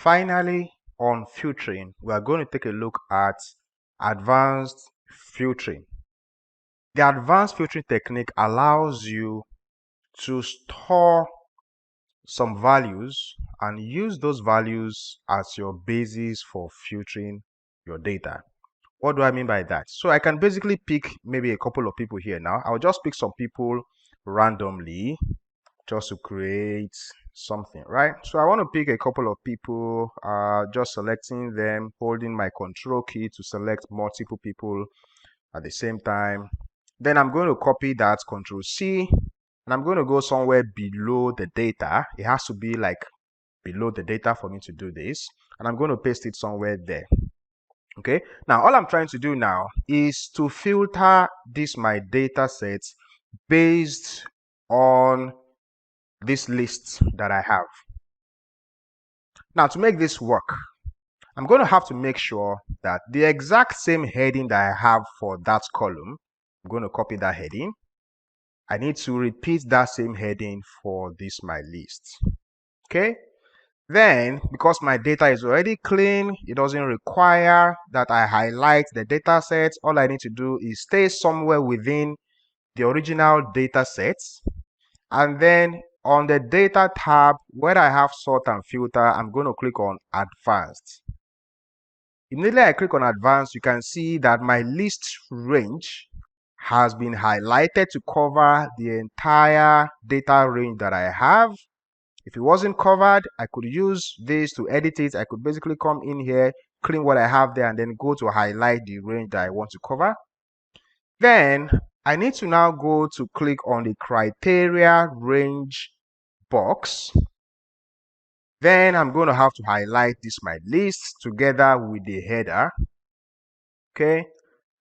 Finally, on filtering, we are going to take a look at advanced filtering. The advanced filtering technique allows you to store some values and use those values as your basis for filtering your data. What do I mean by that? So I can basically pick maybe a couple of people here now. I'll just pick some people randomly just to create something, right? So I want to pick a couple of people, just selecting them, holding my control key to select multiple people at the same time. Then I'm going to copy that, control C, and I'm going to go somewhere below the data. It has to be like below the data for me to do this, and I'm going to paste it somewhere there. Okay, now all I'm trying to do now is to filter this my data set based on this list that I have. Now to make this work, I'm going to have to make sure that the exact same heading that I have for that column, I'm going to copy that heading. I need to repeat that same heading for this my list. Okay, then because my data is already clean, it doesn't require that I highlight the data set. All I need to do is stay somewhere within the original data sets, and then on the data tab where I have sort and filter, I'm going to click on advanced. Immediately I click on advanced, you can see that my list range has been highlighted to cover the entire data range that I have. If it wasn't covered, I could use this to edit it. I could basically come in here, clean what I have there, and then go to highlight the range that I want to cover. Then I need to now go to click on the criteria range box. Then I'm going to have to highlight this my list together with the header. Okay,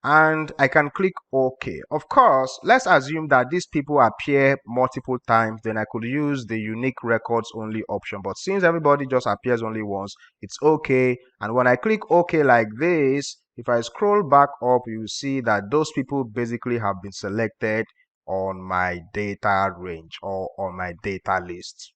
and I can click OK. Of course, let's assume that these people appear multiple times, then I could use the unique records only option. But since everybody just appears only once, it's okay. And when I click OK like this, if I scroll back up, you see that those people basically have been selected on my data range or on my data list.